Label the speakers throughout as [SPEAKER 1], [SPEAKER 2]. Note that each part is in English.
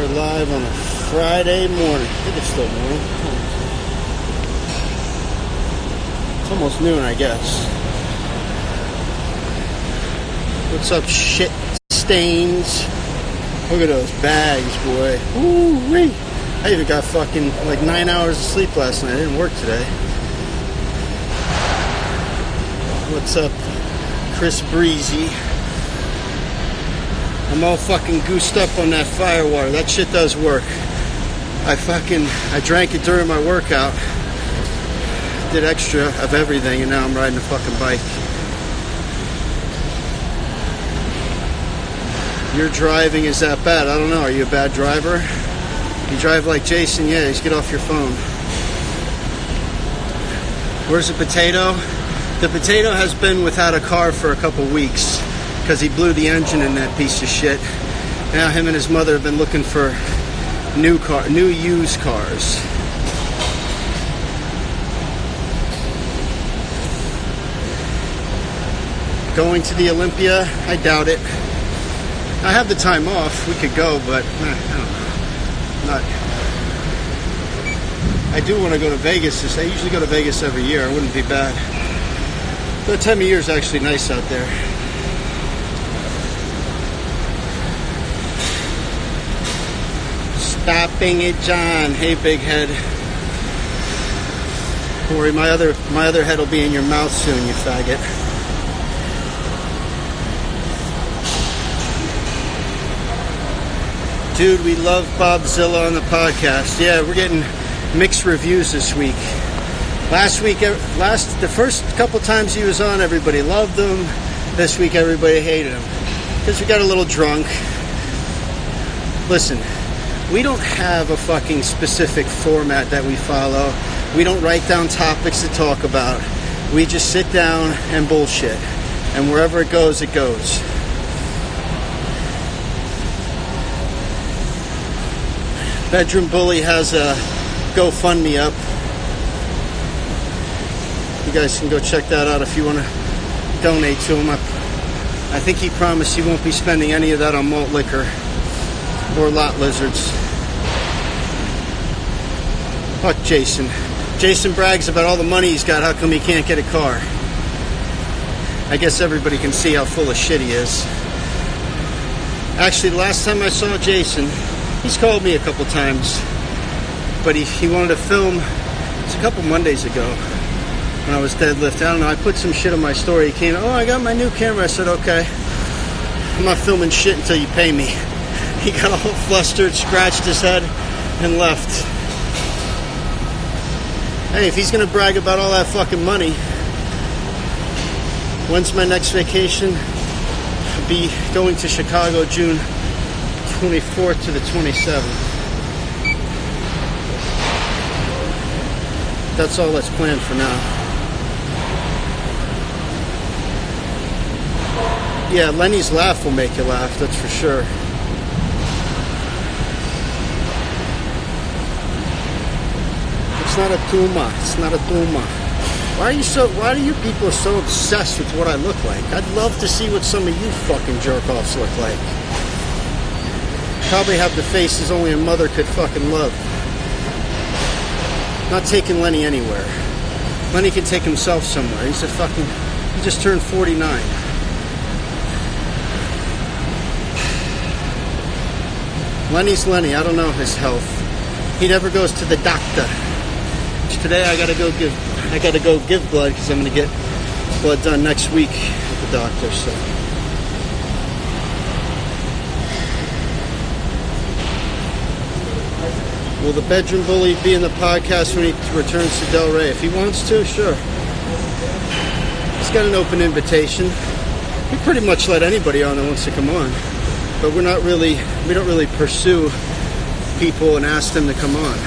[SPEAKER 1] We're live on a Friday morning. I think it's still morning. It's almost noon, I guess. What's up, shit stains? Look at those bags, boy. Woo-wee. I even got fucking like 9 hours of sleep last night. I didn't work today. What's up, Chris Breezy? I'm all fucking goosed up on that fire water. That shit does work. I drank it during my workout. Did extra of everything, and now I'm riding a fucking bike. Your driving is that bad? I don't know. Are you a bad driver? You drive like Jason? Yeah, just get off your phone. Where's the potato? The potato has been without a car for a couple weeks because he blew the engine in that piece of shit. Now him and his mother have been looking for new used cars. Going to the Olympia? I doubt it. I have the time off. We could go, but I don't know. I do want to go to Vegas. I usually go to Vegas every year. It wouldn't be bad. The time of year is actually nice out there. Stopping it, John. Hey, big head. Don't worry, my other head will be in your mouth soon, you faggot. Dude, we love Bobzilla on the podcast. Yeah, we're getting mixed reviews this week. The first couple times he was on, everybody loved him. This week, everybody hated him because we got a little drunk. Listen, we don't have a fucking specific format that we follow. We don't write down topics to talk about. We just sit down and bullshit. And wherever it goes, it goes. Bedroom Bully has a GoFundMe up. You guys can go check that out if you want to donate to him. I think he promised he won't be spending any of that on malt liquor or lot lizards. Fuck Jason. Jason brags about all the money he's got. How come he can't get a car? I guess everybody can see how full of shit he is. Actually, the last time I saw Jason, he's called me a couple times, but he wanted to film. It's a couple Mondays ago when I was deadlifting. I don't know, I put some shit on my story. He came, oh, I got my new camera. I said, okay, I'm not filming shit until you pay me. He got all flustered, scratched his head, and left. Hey, if he's gonna brag about all that fucking money, when's my next vacation? I'll be going to Chicago June 24th to the 27th. That's all that's planned for now. Yeah, Lenny's laugh will make you laugh, that's for sure. It's not a tumor. It's not a tumor. Why are you people so obsessed with what I look like? I'd love to see what some of you fucking jerk-offs look like. Probably have the faces only a mother could fucking love. Not taking Lenny anywhere. Lenny can take himself somewhere. He just turned 49. Lenny's Lenny. I don't know his health. He never goes to the doctor. Today I gotta go give blood because I'm gonna get blood done next week at the doctor. So. Will the Bedroom Bully be in the podcast when he returns to Delray? If he wants to, sure. He's got an open invitation. We pretty much let anybody on that wants to come on. But we don't really pursue people and ask them to come on.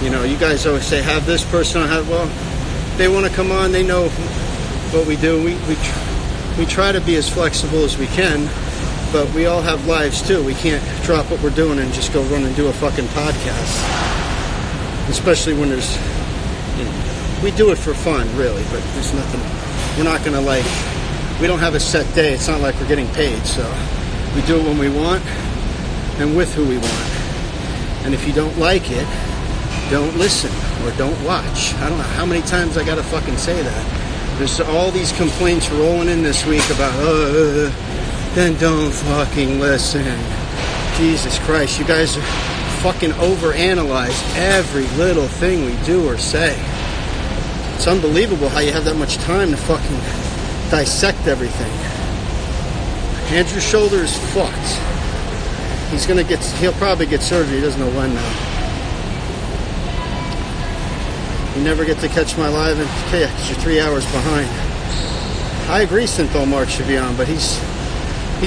[SPEAKER 1] You know, you guys always say, have this person on, well, they want to come on, they know what we do. We try to be as flexible as we can. But we all have lives too. We can't drop what we're doing and just go run and do a fucking podcast. Especially when there's, we do it for fun, really, but there's nothing, we're not gonna we don't have a set day. It's not like we're getting paid, so we do it when we want. and with who we want. And if you don't like it, don't listen or don't watch. I don't know how many times I gotta fucking say that. There's all these complaints rolling in this week about, then don't fucking listen. Jesus Christ, you guys fucking overanalyze every little thing we do or say. It's unbelievable how you have that much time to fucking dissect everything. Andrew's shoulder is fucked. He'll probably get surgery, he doesn't know when now. You never get to catch my live in because you're 3 hours behind. I agree Synthol Mark should be on, but he's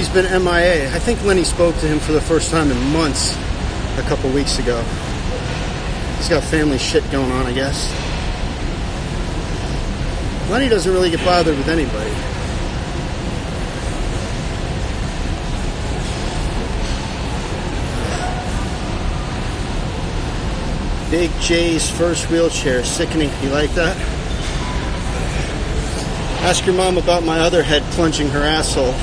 [SPEAKER 1] been MIA. I think Lenny spoke to him for the first time in months a couple weeks ago. He's got family shit going on, I guess. Lenny doesn't really get bothered with anybody. Big J's first wheelchair, sickening. You like that? Ask your mom about my other head plunging her asshole.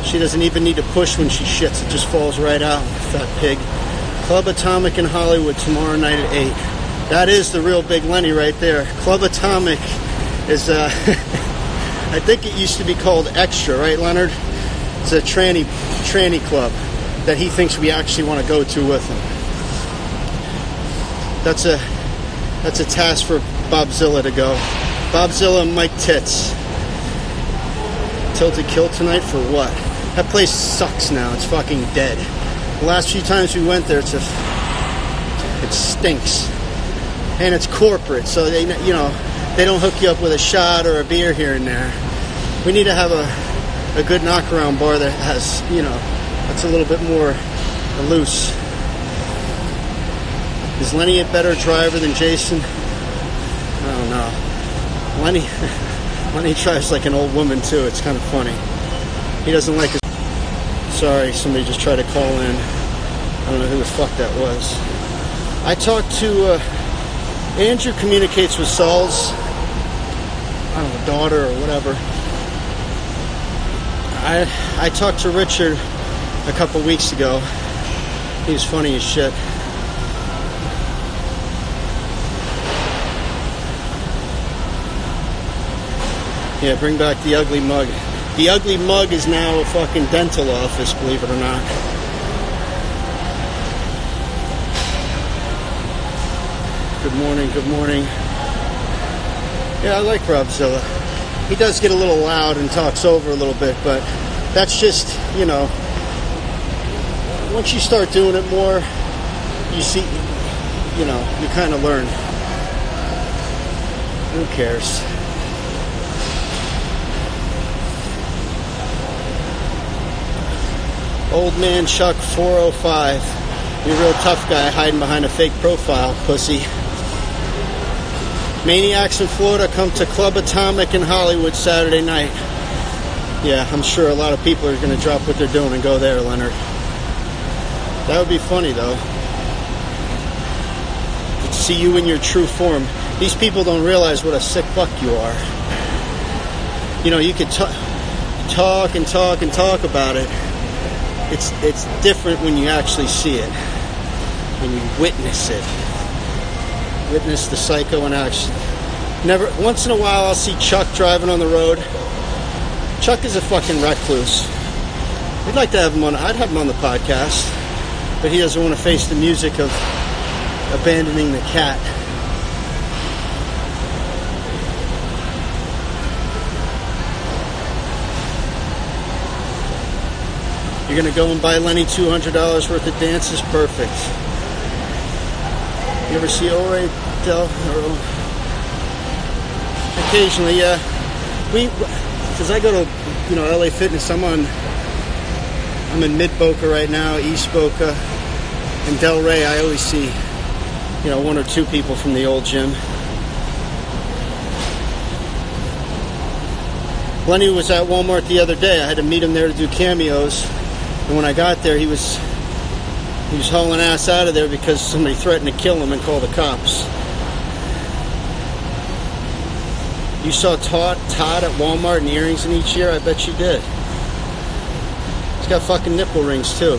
[SPEAKER 1] She doesn't even need to push when she shits. It just falls right out. Fat pig. Club Atomic in Hollywood tomorrow night at 8. That is the real Big Lenny right there. Club Atomic is, I think it used to be called Extra, right, Leonard? It's a tranny club that he thinks we actually want to go to with him. That's a task for Bobzilla to go. Bobzilla and Mike Tits. Tilted Kill tonight for what? That place sucks now. It's fucking dead. The last few times we went there, it stinks. And it's corporate, so they don't hook you up with a shot or a beer here and there. We need to have a good knockaround bar that has, that's a little bit more loose. Is Lenny a better driver than Jason? I don't know. Lenny drives like an old woman too. It's kind of funny. He doesn't like his... Sorry, somebody just tried to call in. I don't know who the fuck that was. I talked to... Andrew communicates with Saul's, I don't know, daughter or whatever. I talked to Richard a couple weeks ago. He was funny as shit. Yeah, bring back the ugly mug. The ugly mug is now a fucking dental office, believe it or not. Good morning, good morning. Yeah, I like Robzilla. He does get a little loud and talks over a little bit, but that's just, once you start doing it more, you see, you kind of learn. Who cares? Old man Chuck 405. You're a real tough guy hiding behind a fake profile, pussy. Maniacs in Florida come to Club Atomic in Hollywood Saturday night. Yeah, I'm sure a lot of people are going to drop what they're doing and go there, Leonard. That would be funny, though. To see you in your true form. These people don't realize what a sick fuck you are. You could talk and talk and talk about it. It's different when you actually see it. When you witness it. Witness the psycho in action. Once in a while I'll see Chuck driving on the road. Chuck is a fucking recluse. We'd like to have him on. I'd have him on the podcast, but he doesn't want to face the music of abandoning the cat. You're gonna go and buy Lenny $200 worth of dances? Perfect. You ever see Ore Del? Occasionally, yeah. Because I go to, LA Fitness. I'm in Mid Boca right now, East Boca, and Del Rey. I always see, one or two people from the old gym. Lenny was at Walmart the other day. I had to meet him there to do cameos, and when I got there, he was hauling ass out of there because somebody threatened to kill him and call the cops. You saw Todd at Walmart and earrings in each year? I bet you did. got fucking nipple rings too.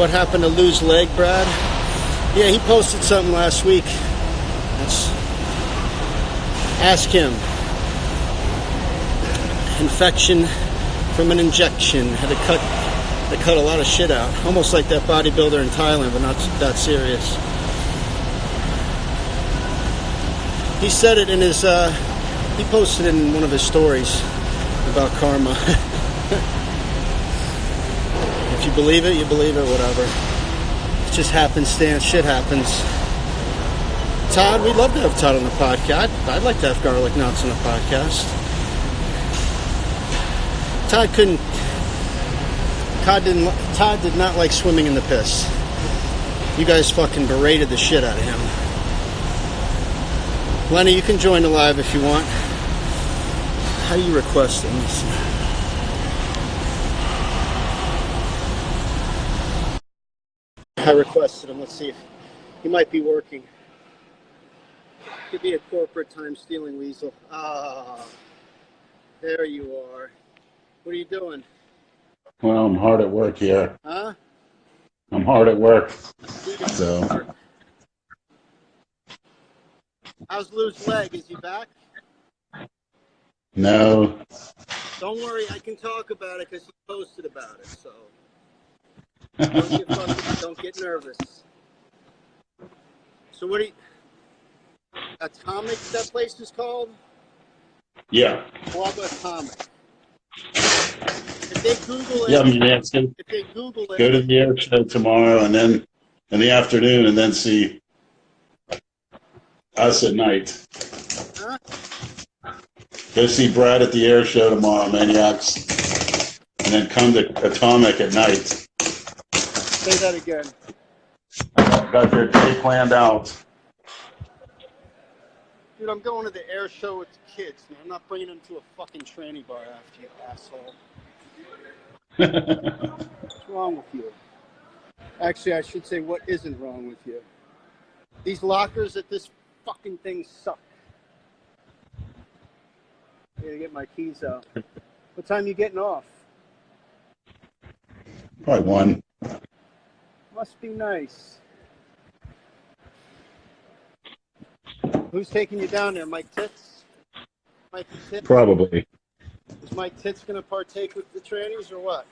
[SPEAKER 1] What happened to Lou's leg, Brad? Yeah, he posted something last week. Ask him. Infection from an injection. They cut a lot of shit out. Almost like that bodybuilder in Thailand, but not that serious. He said it in his, he posted it in one of his stories about karma. If you believe it, you believe it, whatever. It just happenstance, shit happens. Todd, we'd love to have Todd on the podcast. I'd like to have Garlic Nuts on the podcast. Todd did not like swimming in the piss. You guys fucking berated the shit out of him. Lenny, you can join the live if you want. How do you request it? Let me see. I requested him. Let's see if he might be working. Could be a corporate time stealing weasel. Ah, there you are. What are you doing?
[SPEAKER 2] Well, I'm hard at work here.
[SPEAKER 1] Huh?
[SPEAKER 2] I'm hard at work. So.
[SPEAKER 1] How's Lou's leg? Is he back?
[SPEAKER 2] No.
[SPEAKER 1] Don't worry, I can talk about it because he posted about it. So don't get nervous. So what do you? Atomic? That place is called?
[SPEAKER 2] Yeah.
[SPEAKER 1] Club Atomic. If they Google it,
[SPEAKER 2] Yeah, I mean, yeah,
[SPEAKER 1] if they Google it,
[SPEAKER 2] go to the air show tomorrow, and then in the afternoon, and then see us at night.
[SPEAKER 1] Huh?
[SPEAKER 2] Go see Brad at the air show tomorrow, Maniacs, and then come to Atomic at night.
[SPEAKER 1] Say that again.
[SPEAKER 2] Got your day planned out.
[SPEAKER 1] Dude, I'm going to the air show with the kids. Man. I'm not bringing them to a fucking tranny bar after you, asshole. What's wrong with you? Actually, I should say what isn't wrong with you. These lockers at this fucking thing suck. I gotta get my keys out. What time you getting off?
[SPEAKER 2] Probably one.
[SPEAKER 1] Must be nice. Who's taking you down there? Mike Tits? Mike Tits?
[SPEAKER 2] Probably.
[SPEAKER 1] Is Mike Tits going to partake with the trannies or what?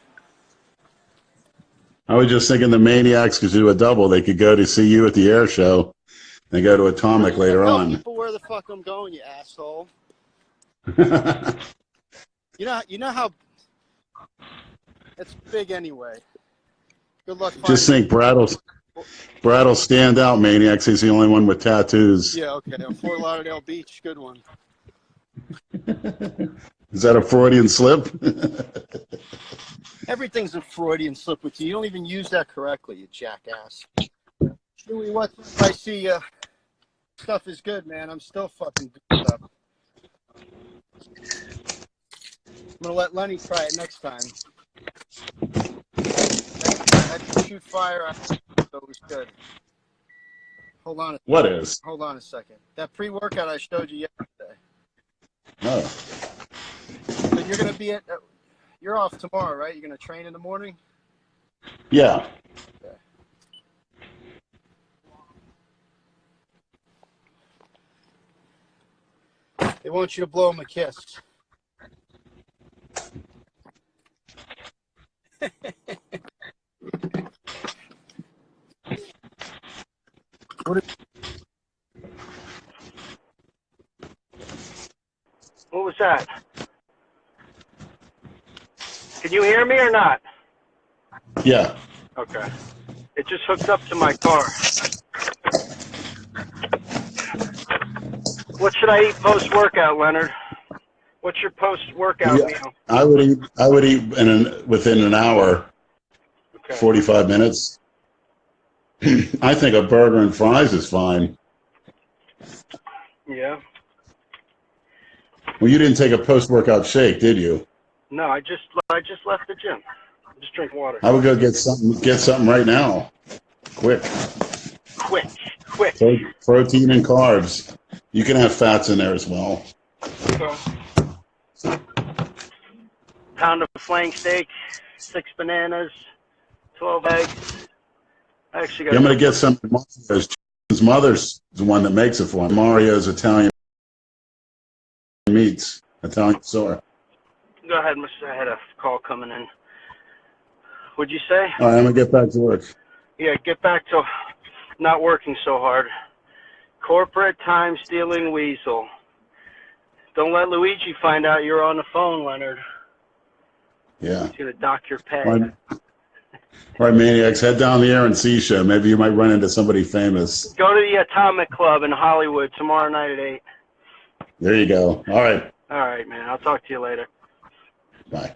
[SPEAKER 2] I was just thinking the Maniacs could do a double. They could go to see you at the air show and go to Atomic later
[SPEAKER 1] Tell
[SPEAKER 2] on.
[SPEAKER 1] people where the fuck I'm going, you asshole. You know how it's big anyway. Good luck.
[SPEAKER 2] Just think Brad'll stand out, Maniacs. He's the only one with tattoos.
[SPEAKER 1] Yeah, okay. Fort Lauderdale Beach, good one.
[SPEAKER 2] Is that a Freudian slip?
[SPEAKER 1] Everything's a Freudian slip with you. You don't even use that correctly, you jackass. Louis, what I see stuff is good, man. I'm still fucking good up. I'm gonna let Lenny try it next time. That shoot fire, that was good. Hold on.
[SPEAKER 2] What is?
[SPEAKER 1] Hold on a second. That pre-workout I showed you yesterday.
[SPEAKER 2] Oh.
[SPEAKER 1] So you're gonna be at. You're off tomorrow, right? You're gonna train in the morning.
[SPEAKER 2] Yeah.
[SPEAKER 1] Okay. They want you to blow them a kiss. What was that? Can you hear me or not?
[SPEAKER 2] Yeah.
[SPEAKER 1] Okay. It just hooked up to my car. What should I eat post-workout, Leonard? What's your post-workout meal?
[SPEAKER 2] I would eat within an hour,
[SPEAKER 1] Okay.
[SPEAKER 2] 45 minutes. I think a burger and fries is fine.
[SPEAKER 1] Yeah.
[SPEAKER 2] Well, you didn't take a post-workout shake, did you?
[SPEAKER 1] No, I just left the gym. Just drink water.
[SPEAKER 2] I would go get something right now. Quick.
[SPEAKER 1] Quick.
[SPEAKER 2] Protein and carbs. You can have fats in there as well.
[SPEAKER 1] Okay. Pound of flank steak, 6 bananas, 12 eggs. I actually got.
[SPEAKER 2] I'm going to get some. His mother's the one that makes it for him. Mario's Italian meats, Italian soy.
[SPEAKER 1] Go ahead, Mr. I had a call coming in. What'd you say?
[SPEAKER 2] All right, I'm going to get back to work.
[SPEAKER 1] Yeah, get back to not working so hard. Corporate time stealing weasel. Don't let Luigi find out you're on the phone, Leonard.
[SPEAKER 2] Yeah.
[SPEAKER 1] He's going to dock your pay.
[SPEAKER 2] All right, Maniacs, head down the R&C show. Maybe you might run into somebody famous.
[SPEAKER 1] Go to the Atomic Club in Hollywood tomorrow night at 8.
[SPEAKER 2] There you go. All right.
[SPEAKER 1] All right, man. I'll talk to you later.
[SPEAKER 2] Bye.